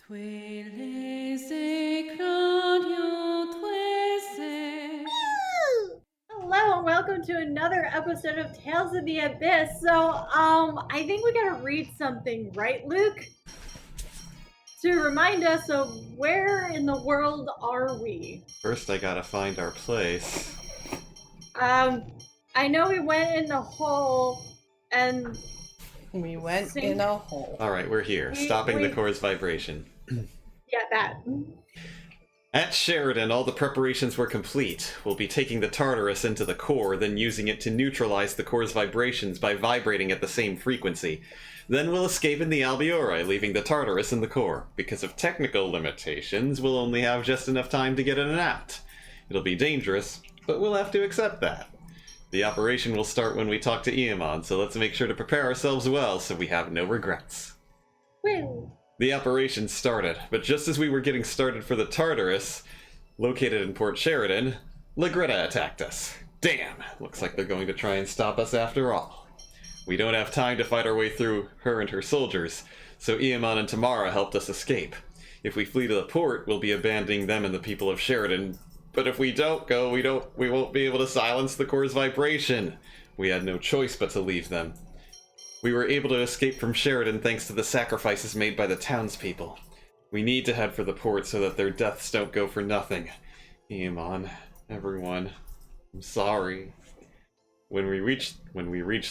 Hello and welcome to another episode of Tales of the Abyss. I think we gotta read something, right, Luke? To remind us of where in the world are we? First, I gotta find our place. I know we went in the hole and We went in a hole. Alright, we're here, stopping the core's vibration. yeah, that. At Sheridan, all the preparations were complete. We'll be taking the Tartarus into the core, then using it to neutralize the core's vibrations by vibrating at the same frequency. Then we'll escape in the Albiori, leaving the Tartarus in the core. Because of technical limitations, we'll only have just enough time to get in and out. It'll be dangerous, but we'll have to accept that. The operation will start when we talk to Iamon, so let's make sure to prepare ourselves well so we have no regrets. Woo. The operation started, but just as we were getting started for the Tartarus, located in Port Sheridan, Lagretta attacked us. Damn, looks like they're going to try and stop us after all. We don't have time to fight our way through her and her soldiers, so Iamon and Tamara helped us escape. If we flee to the port, we'll be abandoning them and the people of Sheridan, but if we don't go, we won't be able to silence the core's vibration. We had no choice but to leave them. We were able to escape from Sheridan thanks to the sacrifices made by the townspeople. We need to head for the port so that their deaths don't go for nothing. Iamon, everyone, I'm sorry. When we reached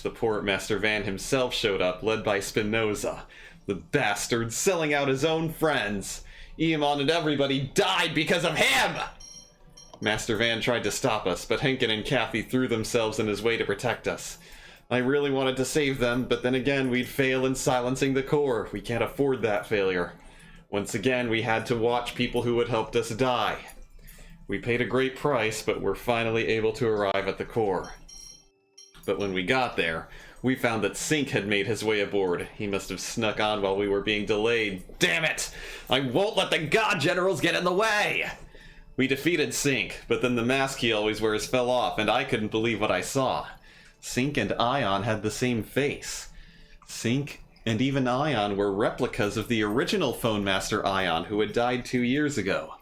the port, Master Van himself showed up, led by Spinoza. The bastard selling out his own friends. Iamon and everybody died because of him! Master Van tried to stop us, but Henkin and Kathy threw themselves in his way to protect us. I really wanted to save them, but then again we'd fail in silencing the core. We can't afford that failure. Once again, we had to watch people who had helped us die. We paid a great price, but we're finally able to arrive at the core. But when we got there, we found that Sink had made his way aboard. He must have snuck on while we were being delayed. Damn it! I won't let the God Generals get in the way! We defeated Sink, but then the mask he always wears fell off, and I couldn't believe what I saw. Sink and Ion had the same face. Sink and even Ion were replicas of the original Phone Master Ion who had died 2 years ago.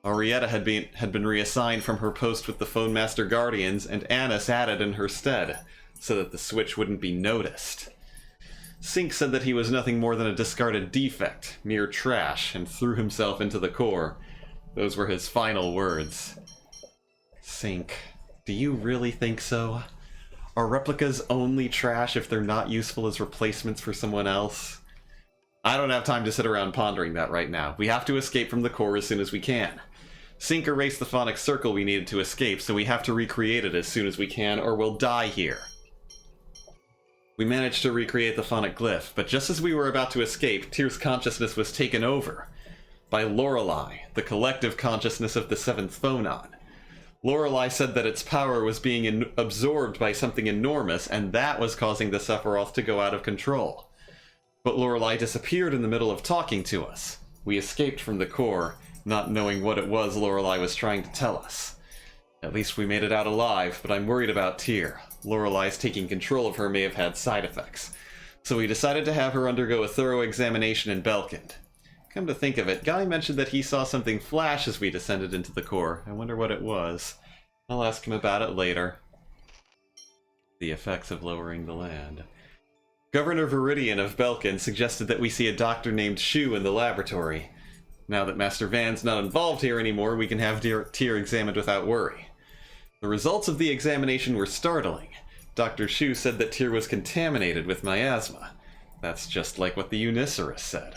Arietta had been reassigned from her post with the Phone Master Guardians, and Annis added in her stead, so that the switch wouldn't be noticed. Sink said that he was nothing more than a discarded defect, mere trash, and threw himself into the core. Those were his final words. Sink, do you really think so? Are replicas only trash if they're not useful as replacements for someone else? I don't have time to sit around pondering that right now. We have to escape from the core as soon as we can. Sink erased the phonic circle we needed to escape, so we have to recreate it as soon as we can, or we'll die here. We managed to recreate the phonic glyph, but just as we were about to escape, Tyr's consciousness was taken over by Lorelei, the collective consciousness of the seventh phonon. Lorelei said that its power was being absorbed by something enormous, and that was causing the Sephiroth to go out of control. But Lorelei disappeared in the middle of talking to us. We escaped from the core, not knowing what it was Lorelei was trying to tell us. At least we made it out alive, but I'm worried about Tyr. Lorelei's taking control of her may have had side effects. So we decided to have her undergo a thorough examination in Belkind. Come to think of it, Guy mentioned that he saw something flash as we descended into the core. I wonder what it was. I'll ask him about it later. The effects of lowering the land. Governor Viridian of Belkind suggested that we see a doctor named Shu in the laboratory. Now that Master Van's not involved here anymore, we can have Tyr examined without worry. The results of the examination were startling. Dr. Shu said that Tyr was contaminated with miasma. That's just like what the Unicerus said.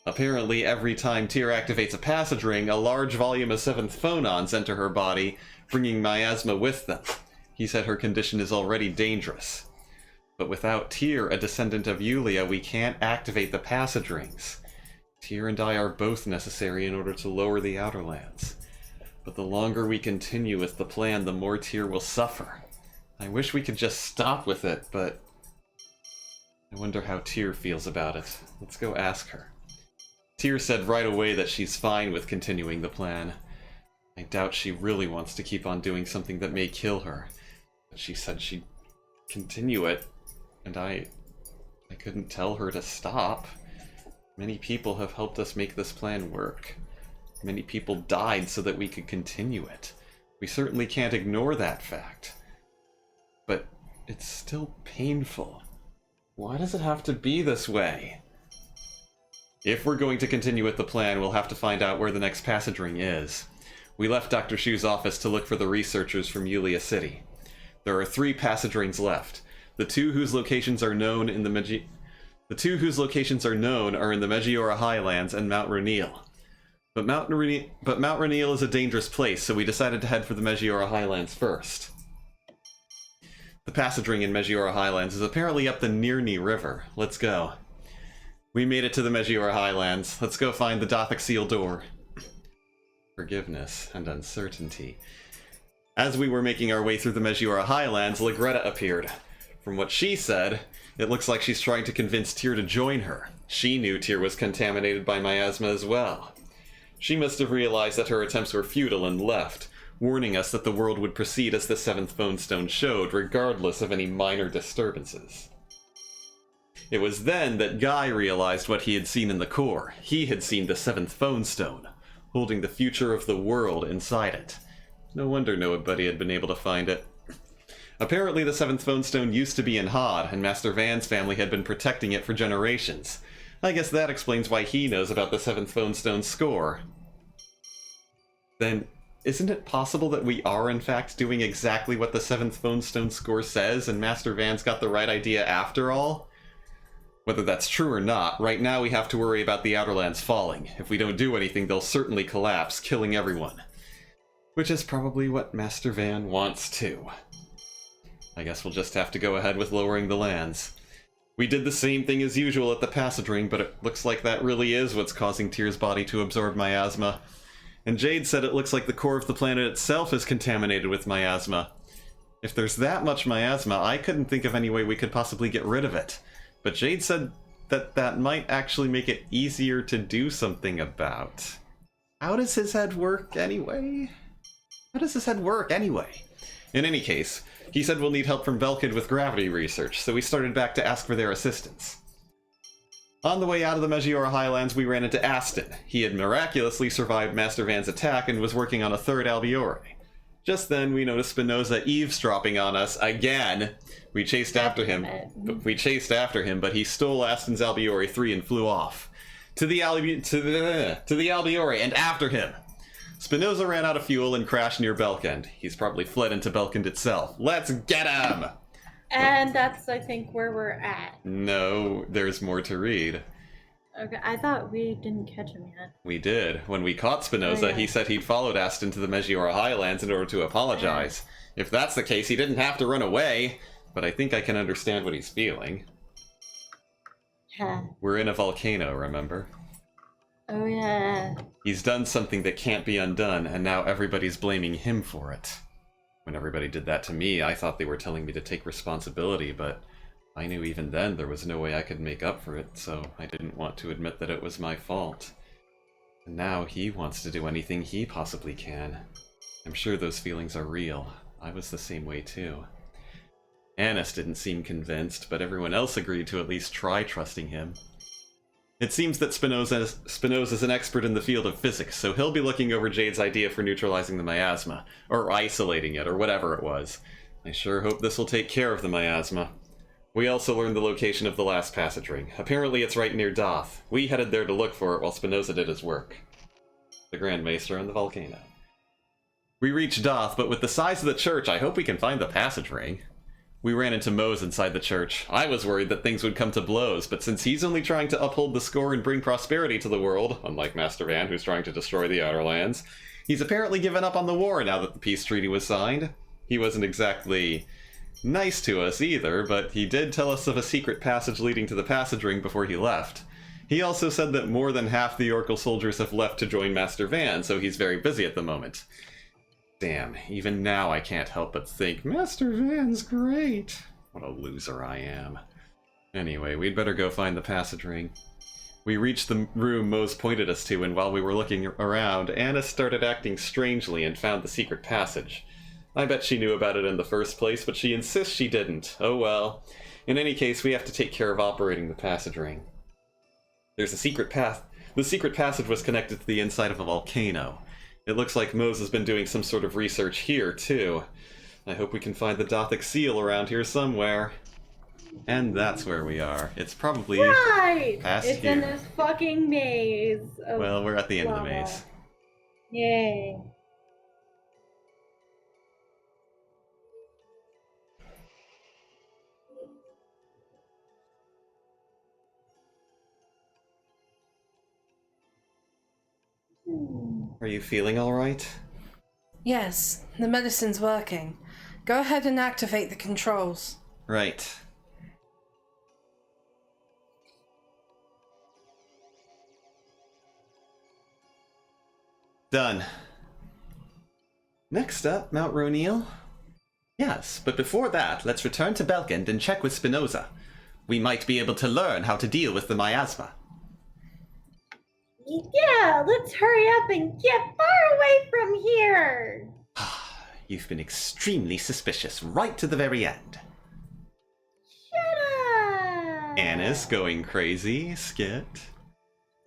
Apparently, every time Tyr activates a passage ring, a large volume of seventh phonons enter her body, bringing miasma with them. He said her condition is already dangerous. But without Tyr, a descendant of Yulia, we can't activate the passage rings. Tyr and I are both necessary in order to lower the Outer Lands. But the longer we continue with the plan, the more Tyr will suffer. I wish we could just stop with it, but I wonder how Tyr feels about it. Let's go ask her. Tyr said right away that she's fine with continuing the plan. I doubt she really wants to keep on doing something that may kill her. But she said she'd continue it, and I couldn't tell her to stop. Many people have helped us make this plan work. Many people died so that we could continue it. We certainly can't ignore that fact. But it's still painful. Why does it have to be this way? If we're going to continue with the plan, we'll have to find out where the next passage ring is. We left Dr. Shu's office to look for the researchers from Yulia City. There are 3 passage rings left. The two whose locations are known are in the Megiora Highlands and Mount Rainiel. But Mount Rainiel is a dangerous place, so we decided to head for the Megiora Highlands first. The passage ring in Megiora Highlands is apparently up the Nirni River. Let's go. We made it to the Megiora Highlands. Let's go find the Dothic Seal Door. Forgiveness and uncertainty. As we were making our way through the Megiora Highlands, Ligretta appeared. From what she said, it looks like she's trying to convince Tyr to join her. She knew Tyr was contaminated by miasma as well. She must have realized that her attempts were futile and left, warning us that the world would proceed as the 7th Bone Stone showed, regardless of any minor disturbances. It was then that Guy realized what he had seen in the core. He had seen the 7th Bone Stone, holding the future of the world inside it. No wonder nobody had been able to find it. Apparently the 7th Bone Stone used to be in Hod, and Master Van's family had been protecting it for generations. I guess that explains why he knows about the 7th Bone Stone score. Then, isn't it possible that we are in fact doing exactly what the 7th Bone Stone score says, and Master Van's got the right idea after all? Whether that's true or not, right now we have to worry about the Outer Lands falling. If we don't do anything, they'll certainly collapse, killing everyone. Which is probably what Master Van wants too. I guess we'll just have to go ahead with lowering the lands. We did the same thing as usual at the passage ring, but it looks like that really is what's causing Tyr's body to absorb miasma. And Jade said it looks like the core of the planet itself is contaminated with miasma. If there's that much miasma, I couldn't think of any way we could possibly get rid of it. But Jade said that that might actually make it easier to do something about. How does his head work anyway? In any case, he said we'll need help from Velkid with gravity research, so we started back to ask for their assistance. On the way out of the Megiora Highlands, we ran into Aston. He had miraculously survived Master Van's attack and was working on a 3rd Albiore. Just then, we noticed Spinoza eavesdropping on us again. We chased after him, but he stole Aston's Albiore 3 and flew off. To the Albiore and after him. Spinoza ran out of fuel and crashed near Belkend. He's probably fled into Belkend itself. Let's get him! And that's, I think, where we're at. No, there's more to read. Okay, I thought we didn't catch him yet. We did. When we caught Spinoza, he said he'd followed Aston to the Megiora Highlands in order to apologize. If that's the case, he didn't have to run away. But I think I can understand what he's feeling. We're in a volcano, remember? Oh yeah. He's done something that can't be undone, and now everybody's blaming him for it. When everybody did that to me, I thought they were telling me to take responsibility, but I knew even then there was no way I could make up for it, so I didn't want to admit that it was my fault. And now he wants to do anything he possibly can. I'm sure those feelings are real. I was the same way too. Annis didn't seem convinced, but everyone else agreed to at least try trusting him. It seems that Spinoza's an expert in the field of physics, so he'll be looking over Jade's idea for neutralizing the miasma, or isolating it, or whatever it was. I sure hope this will take care of the miasma. We also learned the location of the last passage ring. Apparently it's right near Doth. We headed there to look for it while Spinoza did his work. The Grand Maester and the volcano. We reached Doth, but with the size of the church, I hope we can find the passage ring. We ran into Mose inside the church. I was worried that things would come to blows, but since he's only trying to uphold the score and bring prosperity to the world, unlike Master Van, who's trying to destroy the Outer Lands, he's apparently given up on the war now that the peace treaty was signed. He wasn't exactly nice to us either, but he did tell us of a secret passage leading to the passage ring before he left. He also said that more than half the Oracle soldiers have left to join Master Van, so he's very busy at the moment. Damn, even now I can't help but think, Master Van's great. What a loser I am. Anyway, we'd better go find the passage ring. We reached the room Mose pointed us to, and while we were looking around, Annis started acting strangely and found the secret passage. I bet she knew about it in the first place, but she insists she didn't. Oh well. In any case, we have to take care of operating the passage ring. There's a secret path. The secret passage was connected to the inside of a volcano. It looks like Mose has been doing some sort of research here, too. I hope we can find the Dothic seal around here somewhere. And that's where we are. It's probably Right! past It's here. in this fucking maze. Of Well, we're at the end of the lava. maze. Yay. Are you feeling alright? Yes, the medicine's working. Go ahead and activate the controls. Right. Done. Next up, Mount Roneal. Yes, but before that, let's return to Belkend and check with Spinoza. We might be able to learn how to deal with the miasma. Yeah, let's hurry up and get far away from here. You've been extremely suspicious right to the very end. Shut up. Anna's going crazy, Skit.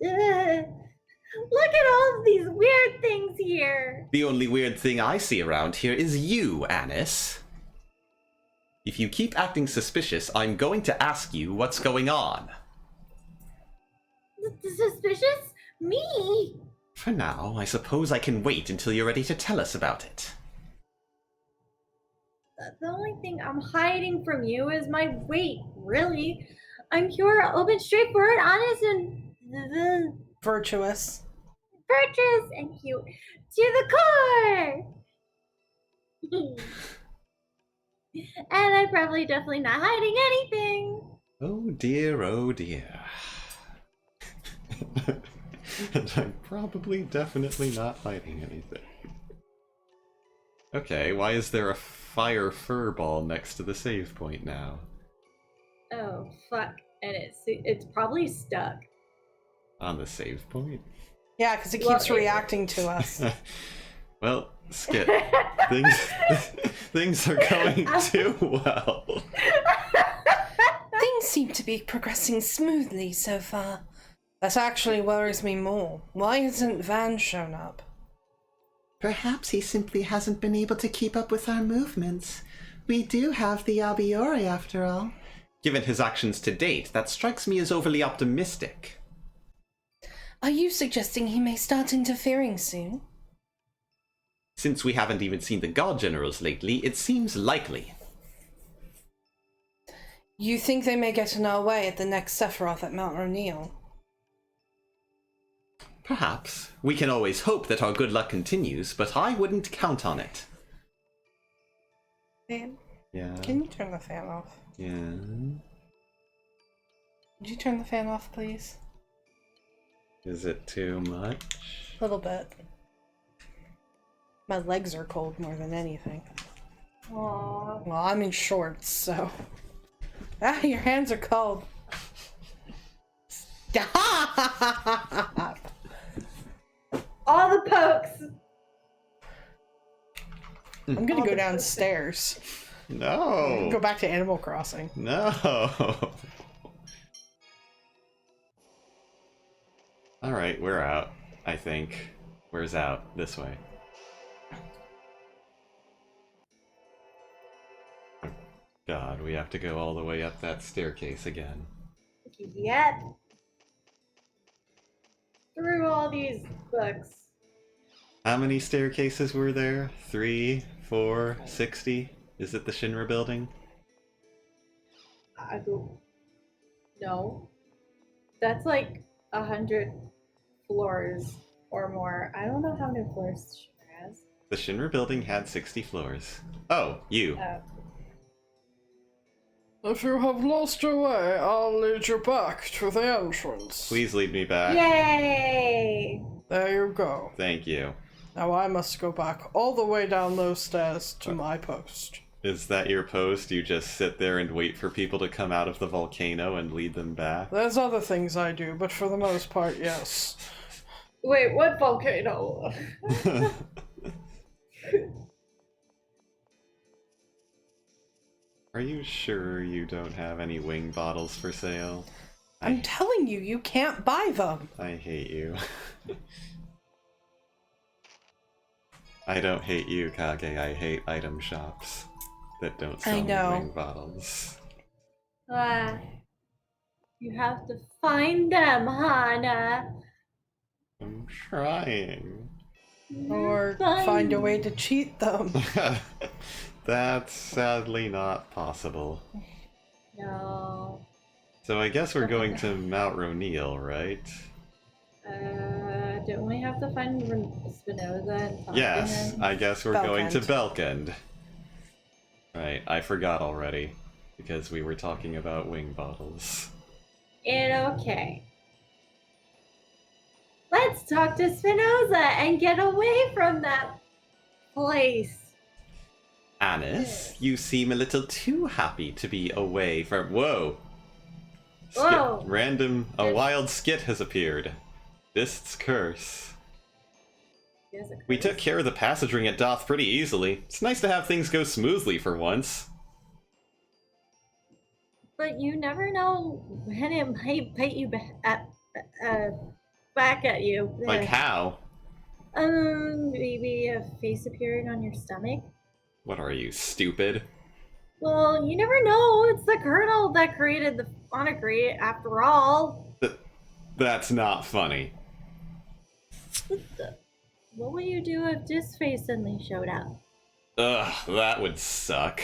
Look at all of these weird things here. The only weird thing I see around here is you, Annis. If you keep acting suspicious, I'm going to ask you what's going on. Suspicious? Me? For now, I suppose I can wait until you're ready to tell us about it. The only thing I'm hiding from you is my weight, really. I'm pure, open, straightforward, honest, and Virtuous. virtuous and cute to the core. And I'm probably definitely not hiding anything. Oh dear, oh dear. And I'm probably definitely not hiding anything. Okay, why is there a fire fur ball next to the save point now? Oh, fuck. And it's probably stuck. On the save point? Yeah, because it keeps reacting to us. Well, Skit, things are going too well. Things seem to be progressing smoothly so far. That actually worries me more. Why hasn't Van shown up? Perhaps he simply hasn't been able to keep up with our movements. We do have the Albiore after all. Given his actions to date, that strikes me as overly optimistic. Are you suggesting he may start interfering soon? Since we haven't even seen the God Generals lately, it seems likely. You think they may get in our way at the next Sephiroth at Mount Roneal? Perhaps. We can always hope that our good luck continues, but I wouldn't count on it. Fan? Yeah. Can you turn the fan off? Yeah. Would you turn the fan off, please? Is it too much? A little bit. My legs are cold more than anything. Aww. Well, I'm in shorts, so... Ah, your hands are cold. Stop! All the pokes. I'm gonna go downstairs. No! Go back to Animal Crossing. No! Alright, we're out, I think. Where's out? This way. God, we have to go all the way up that staircase again. Yep. Through all these books. How many staircases were there? 3, 4, 60? Is it the Shinra building? No. That's like 100 floors or more. I don't know how many floors Shinra has. The Shinra building had 60 floors. Oh, you. If you have lost your way, I'll lead you back to the entrance. Please lead me back. Yay! There you go. Thank you. Now I must go back all the way down those stairs to my post. Is that your post? You just sit there and wait for people to come out of the volcano and lead them back? There's other things I do, but for the most part, yes. Wait, what volcano? Are you sure you don't have any wing bottles for sale? I'm telling you, you can't buy them. I hate you. I don't hate you, Kage. I hate item shops that don't sell I know. wing bottles. You have to find them, Hana. I'm trying. Or find a way to cheat them. That's sadly not possible. No. So I guess we're going to Mount Roneal, right? Don't we have to find Spinoza and talk to Yes, him? I guess we're going to Belkend. Belkend. Right, I forgot already. Because we were talking about wing bottles. Okay. Let's talk to Spinoza and get away from that place. Anis, you seem a little too happy to be away from. Whoa! Whoa. A wild skit has appeared. Bist's curse. There's a We curse. took care of the passage ring at Doth pretty easily. It's nice to have things go smoothly for once. But you never know when it might bite you back at you. Like how? Maybe a face appearing on your stomach. What are you, stupid? Well, you never know. It's the Colonel that created the Onagri, after all. That's not funny. What would you do if Disface suddenly showed up? Ugh, that would suck.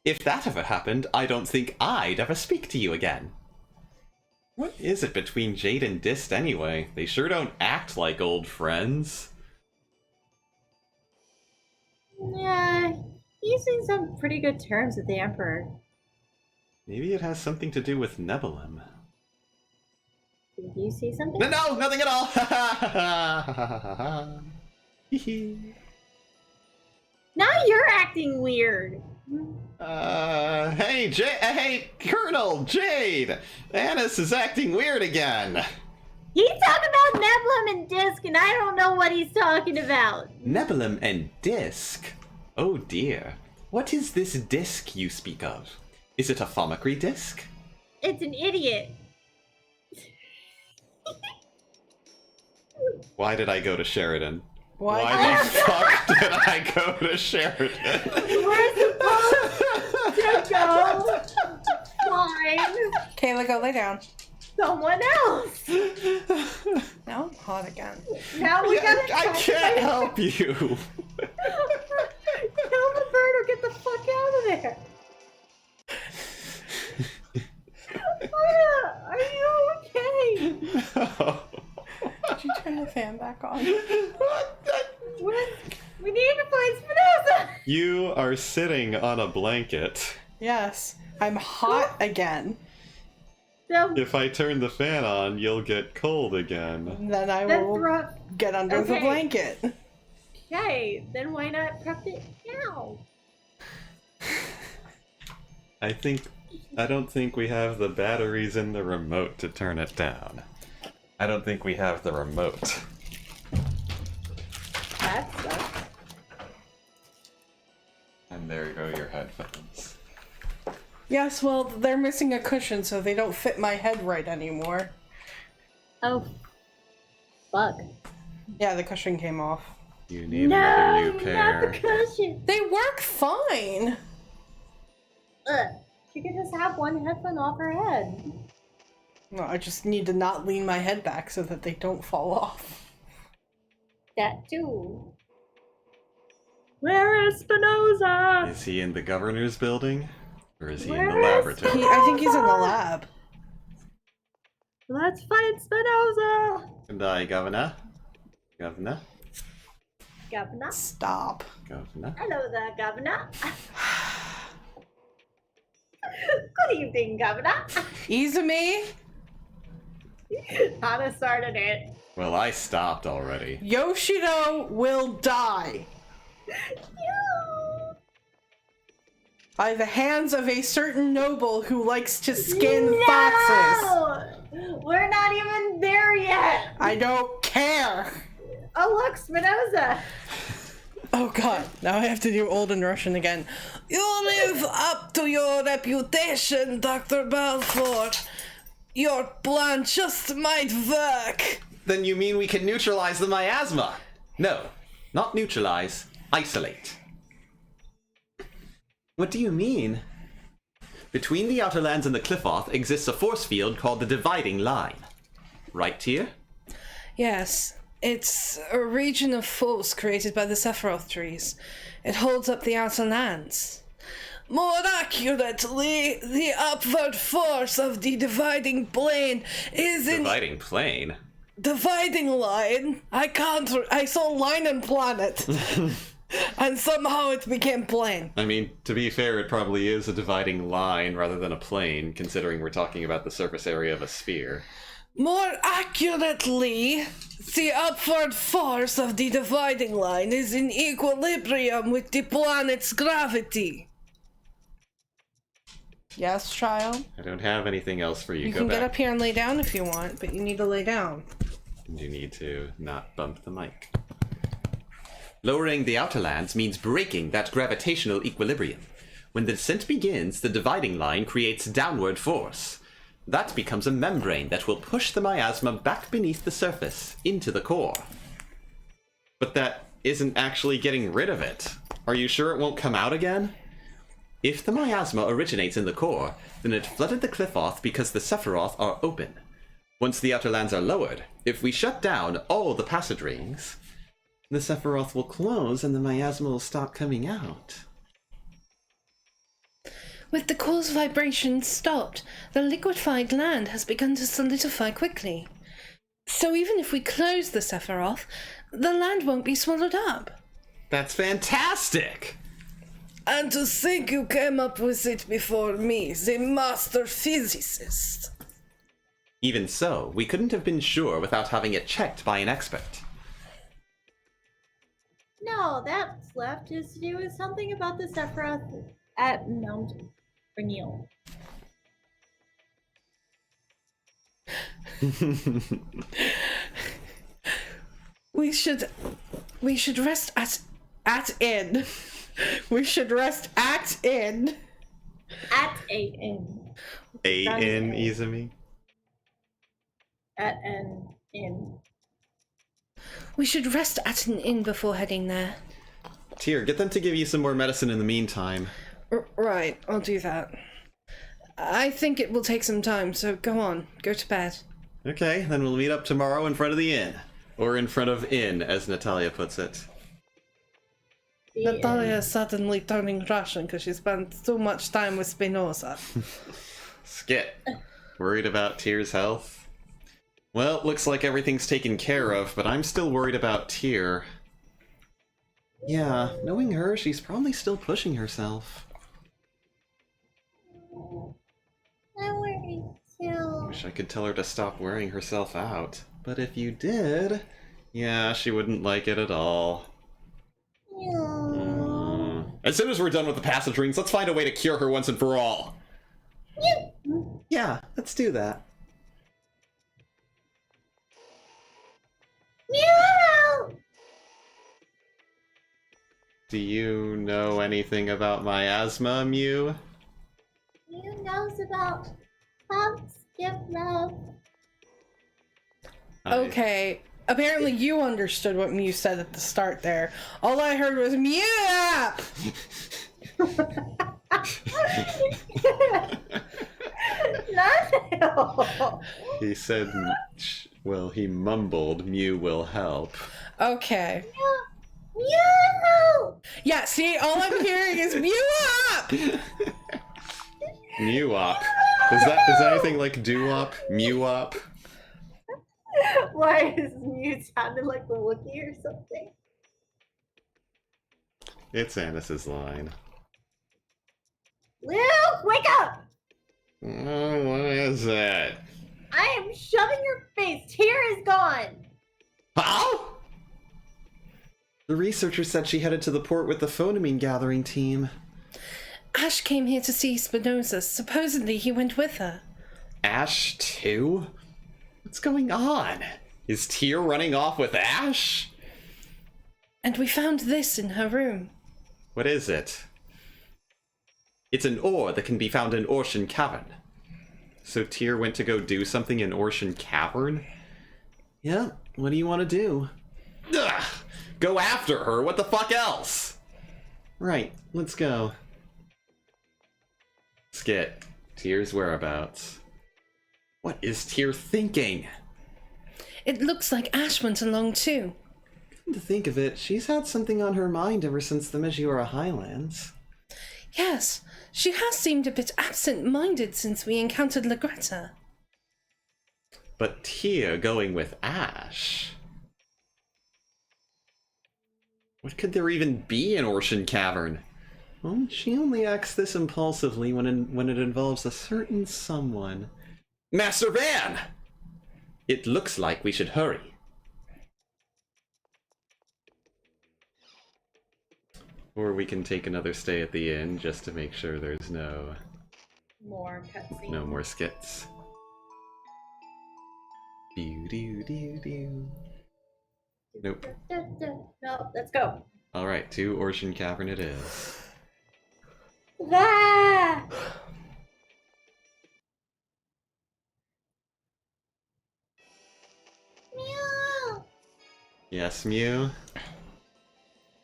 If that ever happened, I don't think I'd ever speak to you again. What is it between Jade and Dist anyway? They sure don't act like old friends. Yeah, he's in some pretty good terms with the Emperor. Maybe it has something to do with Nebulum. Did you see something? No, nothing at all! Now you're acting weird. Hey, Colonel Jade! Anis is acting weird again! He's talking about Nebulum and Disc, and I don't know what he's talking about. Nebulum and Disc? Oh dear. What is this disc you speak of? Is it a Thaumacrine disc? It's an idiot. Why did I go to Sheridan? Why? Why the fuck did I go to Sheridan? We're supposed to go find Kayla, go lay down. someone else. Now I'm hot again. Now we gotta I try to can't find- help you! Tell the bird or get the fuck out of there. Are you okay? Did you turn the fan back on? We need to find Spinoza. You are sitting on a blanket. Yes, I'm hot again. So, If I turn the fan on, you'll get cold again. Then I then will throw. get under the Okay. blanket. Okay, then why not prep it now? I don't think we have the batteries in the remote to turn it down. I don't think we have the remote. That sucks. And there go your headphones. Yes, well, they're missing a cushion, so they don't fit my head right anymore. Oh, fuck. Yeah, the cushion came off. You need No, another new not pair. the cushion. They work fine. Ugh. She could just have one headphone off her head. No, I just need to not lean my head back so that they don't fall off. That too. Where is Spinoza? Is he in the governor's building? Or is he in Where the is laboratory? I think he's in the lab. Let's find Spinoza. And I, Governor? Governor? Governor. Stop. Governor? Hello there, Governor. Good evening, Governor. Izumi, Hana started it. Well, I stopped already. Yoshido will die by the hands of a certain noble who likes to skin foxes. No! We're not even there yet. I don't care. Oh, look, Spinoza. Oh god, now I have to do old and Russian again. You live up to your reputation, Dr. Balfour. Your plan just might work. Then you mean we can neutralize the miasma? No, not neutralize. Isolate. What do you mean? Between the Outer Lands and the Qliphoth exists a force field called the Dividing Line. Right, Tyr? Yes, it's a region of force created by the Sephiroth trees. It holds up the Outer Lands. More accurately, the upward force of the dividing plane is in Dividing Plane? dividing line. I saw line and planet. And somehow it became plane. I mean, to be fair, it probably is a dividing line rather than a plane, considering we're talking about the surface area of a sphere. More accurately, the upward force of the dividing line is in equilibrium with the planet's gravity. Yes, child? I don't have anything else for you. You Go can back. get up here and lay down if you want, but you need to lay down. You need to not bump the mic. Lowering the Outer Lands means breaking that gravitational equilibrium. When the descent begins, the dividing line creates downward force. That becomes a membrane that will push the miasma back beneath the surface, into the core. But that isn't actually getting rid of it. Are you sure it won't come out again? If the miasma originates in the core, then it flooded the Qliphoth because the Sephiroth are open. Once the Outer Lands are lowered, if we shut down all the passage rings, the Sephiroth will close and the miasma will stop coming out. With the core's vibrations stopped, the liquefied land has begun to solidify quickly. So even if we close the Sephiroth, the land won't be swallowed up. That's fantastic! And to think you came up with it before me, the master physicist. Even so, we couldn't have been sure without having it checked by an expert. No, that's left is to do with something about the Sephiroth at Mount Rainiel. We should rest at inn. We should rest at inn. At a inn. A-N, Izumi? At an inn. We should rest at an inn before heading there. Tyr, get them to give you some more medicine in the meantime. Right, I'll do that. I think it will take some time, so go on, go to bed. Okay, then we'll meet up tomorrow in front of the inn. Or in front of inn, as Natalia puts it. The Natalia inn. is suddenly turning Russian because she spent too much time with Spinoza. Skit. Worried about Tyr's health? Well, looks like everything's taken care of, but I'm still worried about Tyr. Yeah, knowing her, she's probably still pushing herself. I worry too. Wish I could tell her to stop wearing herself out. But if you did, yeah, she wouldn't like it at all. As soon as we're done with the passage rings, let's find a way to cure her once and for all. Yeah, let's do that. Meow! Do you know anything about miasma, Mew? You knows about Pop Skip Love. Okay, apparently you understood what Mew said at the start there. All I heard was Mew! Nothing. He said, well, he mumbled, Mew will help. Okay. Meow! Yeah, see, all I'm hearing is Mew up! Mew-op. Is that anything like doo-wop? Mew-op? Why is Mew sounding like a Wookiee or something? It's Anis's line. Luke, wake up! Oh, what is it? I am shoving your face. Tyr is gone. How? The researcher said she headed to the port with the phonemine gathering team. Ash came here to see Spinoza. Supposedly he went with her. Ash too? What's going on? Is Tyr running off with Ash? And we found this in her room. What is it? It's an ore that can be found in Orshan Cavern. So Tyr went to go do something in Orshan Cavern? Yeah, what do you want to do? Ugh! Go after her, what the fuck else? Right, let's go. Skit, Tyr's whereabouts. What is Tyr thinking? It looks like Ash went along too. Come to think of it, she's had something on her mind ever since the Meteora Highlands. Yes, she has seemed a bit absent-minded since we encountered Lagretta. But Tyr going with Ash? What could there even be in Orshan Cavern? Well, she only acts this impulsively when it involves a certain someone. Master Van! It looks like we should hurry. Or we can take another stay at the inn just to make sure there's no More cutscenes. more skits. Doo-doo-doo-doo. Nope. No, let's go. Alright, to Orshan Cavern it is. Ah! Meow. Yes, Mew?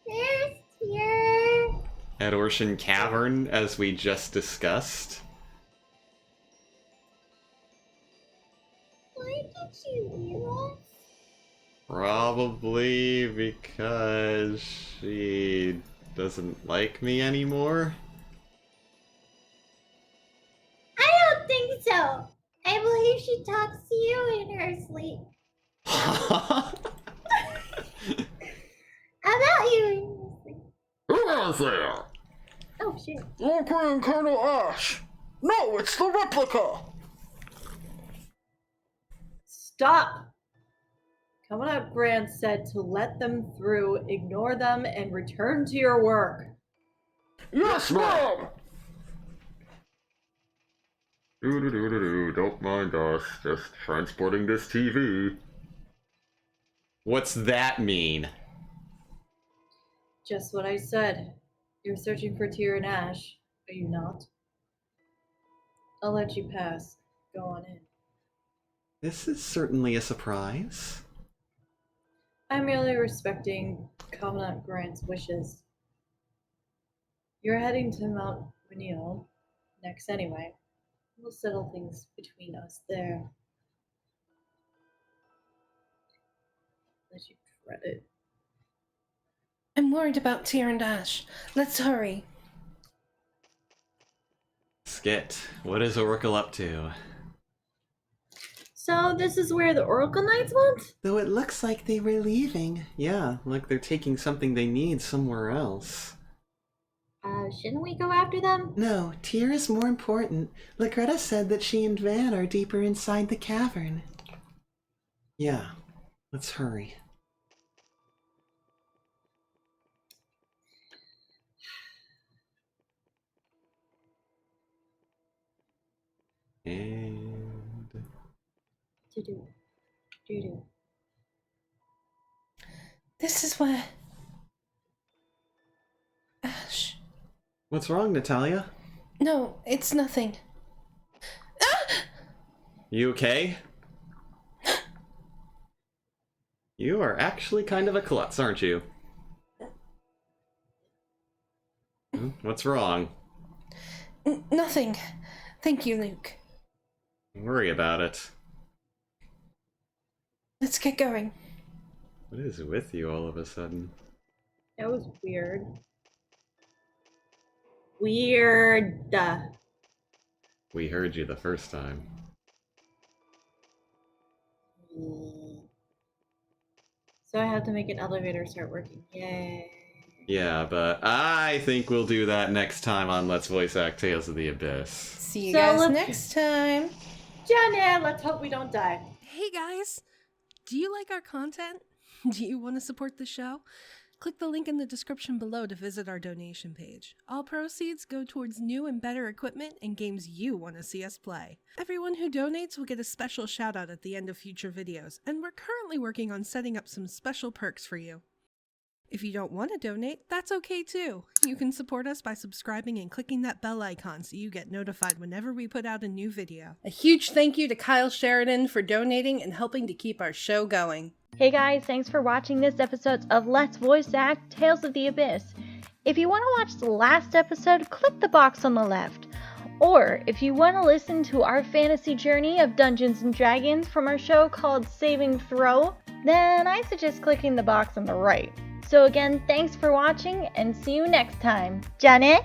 There's Tyr. At Orshan Cavern, as we just discussed. Why did you leave us? Probably because she doesn't like me anymore. I don't think so. I believe she talks to you in her sleep. How about you in your sleep? Who is there? Oh shit. Lockery and Colonel Ash! No, it's the replica! Stop! Commandant Grant said to let them through, ignore them, and return to your work. Yes, ma'am! Don't mind us, just transporting this TV. What's that mean? Just what I said. You're searching for Tyr and Ash, are you not? I'll let you pass. Go on in. This is certainly a surprise. I'm merely respecting Commandant Grant's wishes. You're heading to Mount Winneal next anyway. We'll settle things between us there. Unless you dread it. I'm worried about Tyr and Ash. Let's hurry. Skit, what is Oracle up to? So this is where the Oracle Knights went? Though it looks like they were leaving. Yeah, like they're taking something they need somewhere else. Shouldn't we go after them? No, Tyr is more important. Lagretta said that she and Van are deeper inside the cavern. Yeah, let's hurry. And... Do-do. This is where... Ash... What's wrong, Natalia? No, it's nothing. You okay? You are actually kind of a klutz, aren't you? What's wrong? Nothing. Thank you, Luke. Don't worry about it. Let's get going. What is with you all of a sudden? That was weird. Weird. We heard you the first time. So I have to make an elevator start working. Yay. Yeah, but I think we'll do that next time on Let's Voice Act Tales of the Abyss. See you So guys let's- next time. Jenna, let's hope we don't die. Hey guys! Do you like our content? Do you want to support the show? Click the link in the description below to visit our donation page. All proceeds go towards new and better equipment and games you want to see us play. Everyone who donates will get a special shout out at the end of future videos, and we're currently working on setting up some special perks for you. If you don't want to donate, that's okay too. You can support us by subscribing and clicking that bell icon so you get notified whenever we put out a new video. A huge thank you to Kyle Sheridan for donating and helping to keep our show going. Hey guys, thanks for watching this episode of Let's Voice Act Tales of the Abyss. If you want to watch the last episode, click the box on the left. Or if you want to listen to our fantasy journey of Dungeons & Dragons from our show called Saving Throw, then I suggest clicking the box on the right. So again, thanks for watching and see you next time. Janet!